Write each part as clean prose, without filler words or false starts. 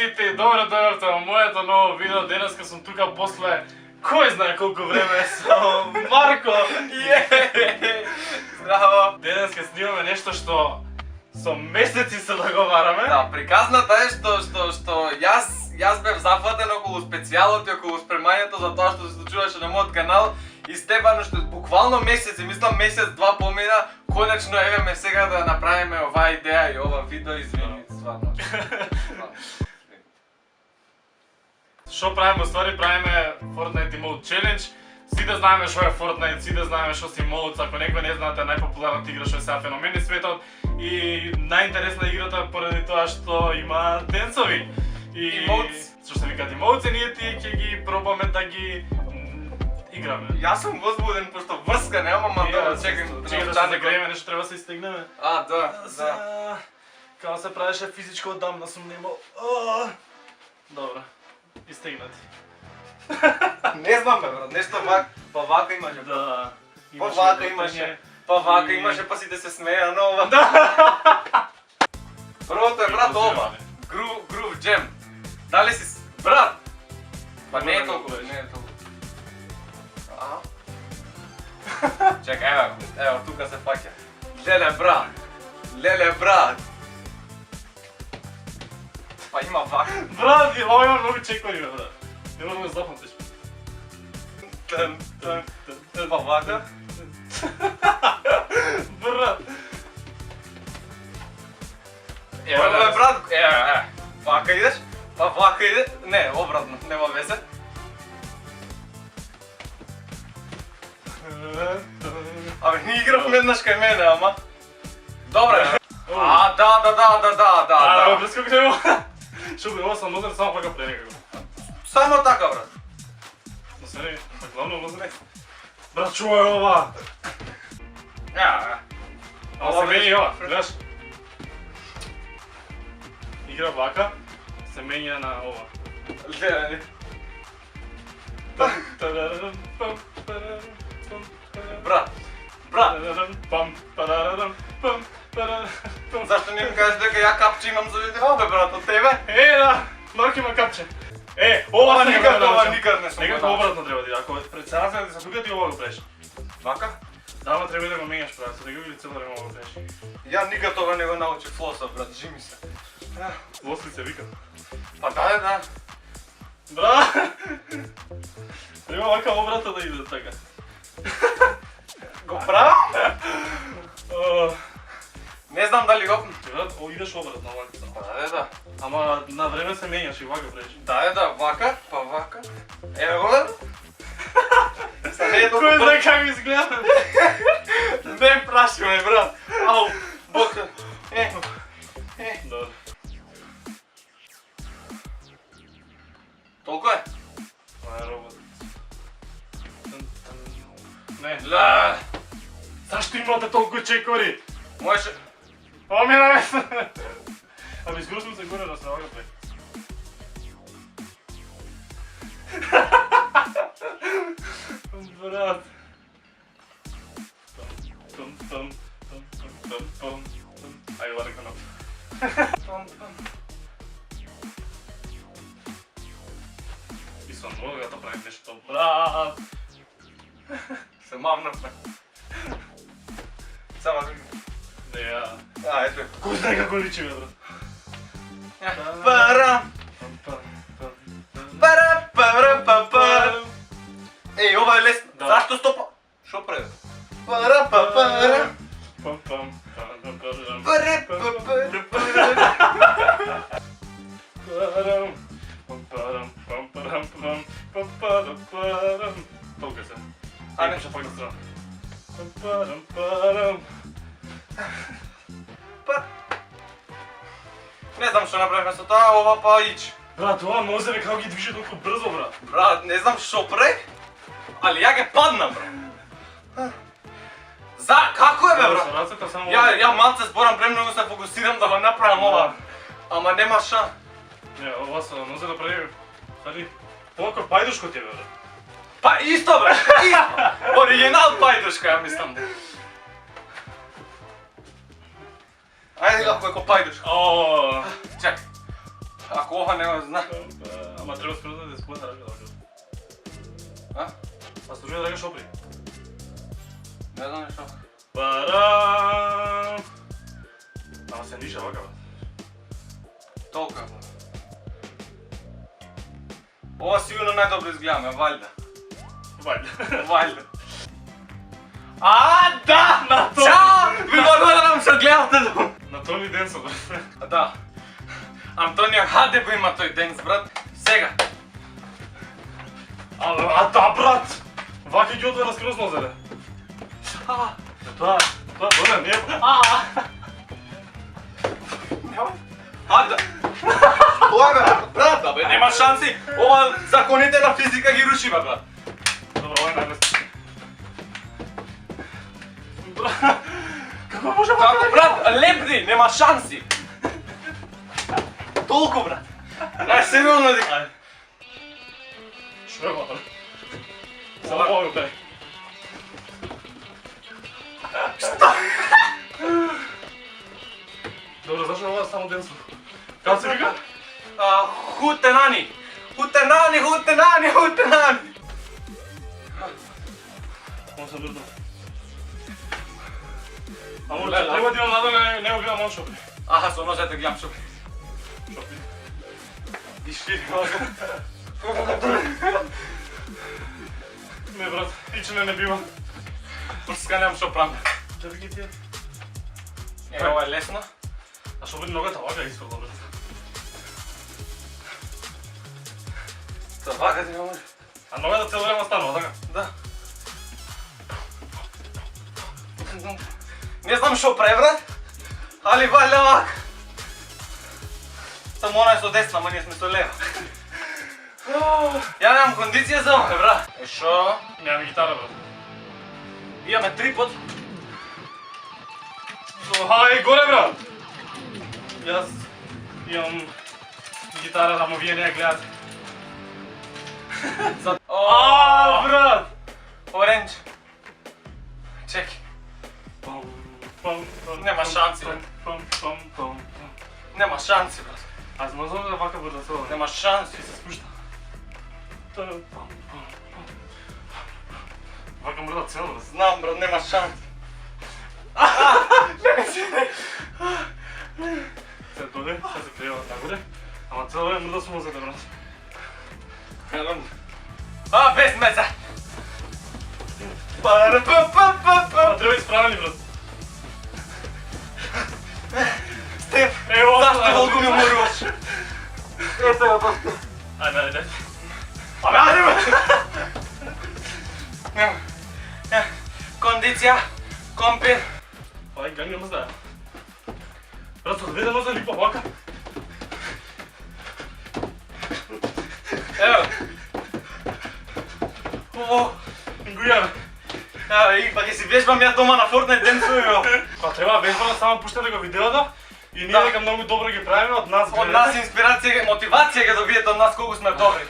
сите и добро дојдовте во моето ново видео. Денеска сум тука после кој знае колку време со Марко. Здраво! Денеска снимаме нешто што со месеци се договараме. Да, приказната е што јас бев зафатен околу специјалот и околу спремањето за тоа што се случуваше на мојот канал и Степано што буквално месеци, мислам месец-два помина, конечно еве ме сега да направиме оваа идеја и ова видео, извини, стварно. Што правиме? Ствари правиме Fortnite Emote Challenge. Сите знаеме што е Fortnite, сите знаеме што се emotes, ако некој не знаете, најпопуларната игра што е сега феномен и светот и најинтересна играта поради тоа што има денцови. И Emotes. Што се викаат emotes, и ние тие ќе ги пробаме да ги играме. Јас сум возбуден пошто врска нема, ама да чекам. Чекай да се загрееме, нешто треба да се истегнеме. А, да. Као се правеше физичко одамна сум немал. Добро. Истегнати. Не знам бе брат, нешто па вака имаше. Да. Па вака имаше. Па вака имаше, па сите се смеа на ова. Првото е брат ова. Groove Jam. Дали си брат? Па не е толку, не е толку. Чекај, ево тука се фаќа. Леле брат. Па има вака. Брат, ова има многу чекори бе брат. Не можам да запамтиш. Па вака. Брат. Еве брат, вака идеш? Па вака иде? Не, обратно, нема везе. Абе, ни игравме еднаш кај мене, ама. Добре. Да. Близко кај него. Шо бе, ова сам нозер, само пака пре некако. Само така, брат. Но се не, па главно нозер. Брат, чувај ова. Ова се мени ова, гледаш? Игра вака, се менја на ова. Леле. Брат. Зашто не ми кажеш дека ја капче имам за видео, бе брат, од тебе? Да, Марко има капче. Ова никад не сум. Некако обратно треба да иде, ако пред се разгледа се тука ти ова го правиш. Вака? Да, ама треба да го менјаш правец, да го види цело време ова го правиш. Ја никад тоа не го научив флоса, брат, жи ми се. Лосли се вика. Па да. Бра! Треба вака обрата да иде така. Го правам? Не знам дали го... Брат, идеш обратно вака. Па да. Ама на време се менјаш и вака правиш. Да, вака, па вака. Еве го бе. Кој знае как изгледа? Не праши ме, брат. Ау, бог. Добре. Толку е? Това е робот. Не. Ла. Зашто имате толку чекори? Можеше... Ами на место. Ами изгрузим се горе да се вага пре. Брат. Ајде вари канал. И со ногата правим нешто, брат. Се мавнавме. Само... Не, ја. Ето. Кој знае како личи, бе, брат? Пара. Еј, ова е лесно. Зашто стопа? Шо прави? Пара. Толка се. Ајде. Ще пак на страна. Не знам што направиме со тоа, ова па ич. Брат, ова нозере како ги движи толку брзо, брат. Брат, не знам што прави, али ја ге падна, брат. Како е, бе, брат? Рацете само... Ја малце зборам, премногу се фокусирам да го направам ова. Ама нема ша. Не, ова со нозере прави... Стари, толку пајдушко ти е, бе, брат. Па исто, бе, исто. Оригинал пајдушка, ја мислам. Ајде го, кој пајдушка. О, Чекай. Ако ова не го зна. Ама треба скрозно да спуна ръка да. А? А служи да ръка шопри. Не знам нешто. Парам. Ама се ниша вака, брат. Толка. Ова сигурно најдобро изгледаме, валјда. Вајде. Валјда. А, да! На то! Чао! Ви благодарам што гледавте. На Тони Денсо, брат. Да. Антонио Хадебо има тој денс, брат. Сега. А да, брат! Вака ги отвора скрозно заре. Тоа добре, не е... А, да. Ова бе, брат, да бе, нема шанси. Ова законите на физика ги руши, бе, брат. Добро, ова е најлесно. Брат, како може вака? Како, брат, лепни, нема шанси. Толку, брат. Ај, сериозно ди. Ајде. Шо е вака? Само ovo бе. Добро, зашо ова само Денсо? Како се вика? Хутенани. Хутенани, хутенани, хутенани. Он се лудно. Ама треба да имам надале, не го гледам он шопи. Аха, со ножете гледам шо. Шопи. И шири. Не, брат, ичене не бива. Сканjam шо правам. Дали ги тие? Е, ова е лесно. А шо бъде ногата вака исто, брат? Та вака ти не може. А ногата цел време останува, така? Да. Не знам шо преврат, али валја вака. Само она е со десна, ма ние сме со лева. Ја немам кондиција за ова, брат. Е шо? Нямаме гитара, брат. Имаме трипод. Хај, горе, брат! Јас имам гитара, ама вие не ја гледате. Брат! Орендж. Чеки. Нема шанси, брат. Нема шанси, брат. Аз можам да вака брат цело. Нема шанси. се спушта. Вака мрда цело, брат. Знам, брат, нема шанси. Се доде, се кријава нагоре. Ама цело време мрда сум за да брат. Без меца. Ама треба исправени, брат. Стеф, Ево, зашто волку ми уморуваш? Ето ја брат. Ајде. Абе, ајде, бе! Нема. Кондиција, компир. Ај, ганг нема знае. Брат, се доведено за липа вака. Ево. О, Гујаме. ево, и па ќе си вежбам ја дома на Fortnite ден суево. Па треба вежбана само пуштате го видеото и ние дека многу добро ги правиме од нас. Од нас инспирација, мотивација ќе добиете од нас колку сме добри.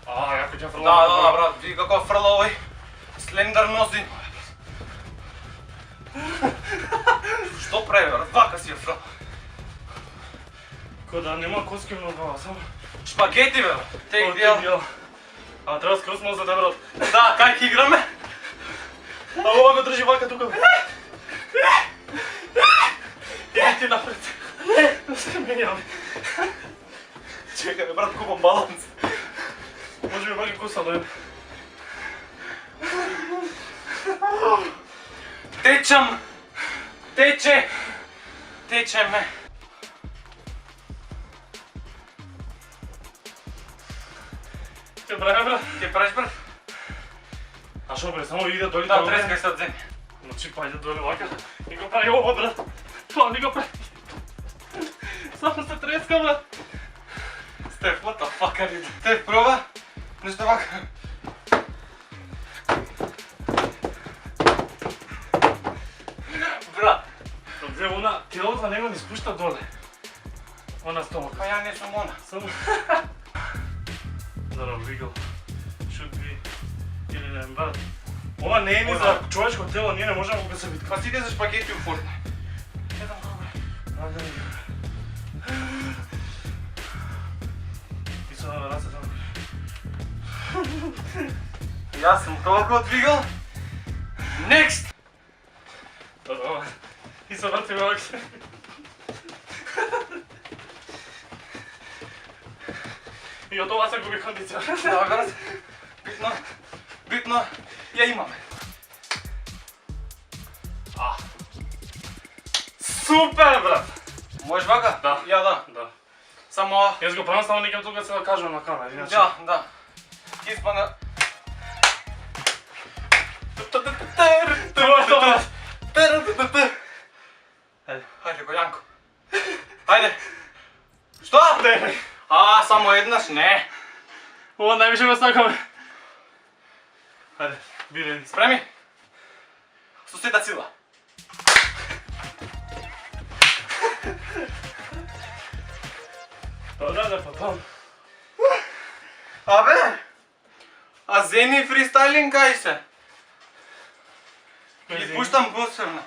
Јако ќе Да, брат, ви како фрла овој слендер носи. Што прави, брат? Вака си ја фрла. Кој да нема коски во глава, само. Шпагети, бе, теј дел. Ама треба скросно за да, брат. Да, кај ќе играме? А ова го држи вака тука. Иди ти напред. Не се менјаме. Чекај, брат, купам баланс. Може би вака коса да е. Течам. Тече. Течеме. Ќе правиме, брат? Ќе правиш, брат? А шо бре, само иде дојде. Да, трескај се од земја. Значи па иде доле вака. И го прави ова, брат. Тоа не го прави. Само се треска, брат. Стеф, what the fuck are you doing? Стеф, проба. Нешто вака. Брат. Взе она, телото за него ни спушта доле. Она стомак. Па ја не сум она. Само... Здраво, wiggle. Should be... Или не, брат. Ова не е ни за човечко тело, ние не можеме да се биткаме. Па си иде за шпагети у Fortnite. Едам проблем. Јас сум толку двигал. Next! И се врти малко. И од това се губи кондиција. Да, брат. Битно, ја имаме. Супер, брат! Можеш вака? Да. Ја да. Да. Само... Јас го правам, само никам тука се да кажувам на камера, иначе. Да. Испана... Това. Хајде, Гојанко. Хајде. Што? Не. Само еднаш? Не. Ова највише го сакаме. Хајде, бидени. Спреми? Со сета сила. Да, потом. Абе! А Зени фристайлинг кај се? Ги пуштам посебно.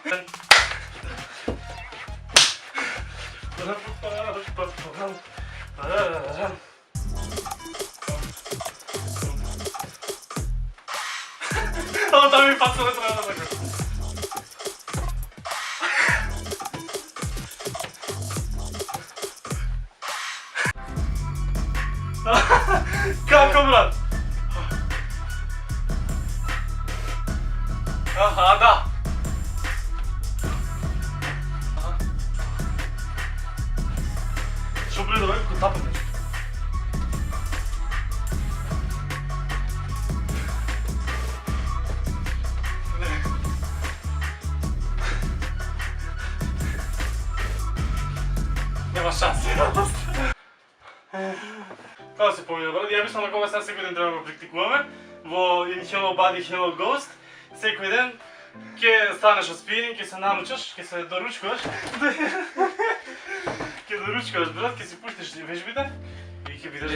Ама тоа ми пасува треба да така. Како, брат? Да. Што пред да го тапам нешто? Нема шанси. Како се помина, брат? Ја мислам на кога сега секој ден треба да го практикуваме во In Hello Body, Hello Ghost. Секој ден ќе станеш од спининг, ќе се наручаш, ќе се доручкуваш. Ќе доручкуваш, брат, ќе си пуштиш вежбите и ќе бидеш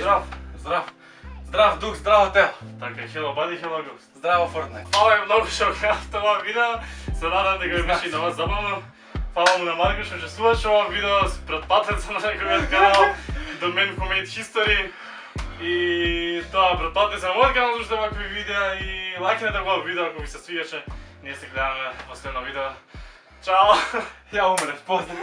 здрав. Здрав дух, здраво тело. Така, Hello Body, Hello Ghost. Здраво Fortnite. Фала е многу што гледавте ова видео. Се надам дека ви беше и на вас забавно. Фала му на Марко што учествуваше ова видео, претплатете на неговиот канал The Man Who Made History. И тоа, претплатете се на мојот канал за уште вакви видеа и лајкнете го ова видео ако ви се свигаше. Ние се гледаме последно видео. Чао! Ја умрев, поздрав.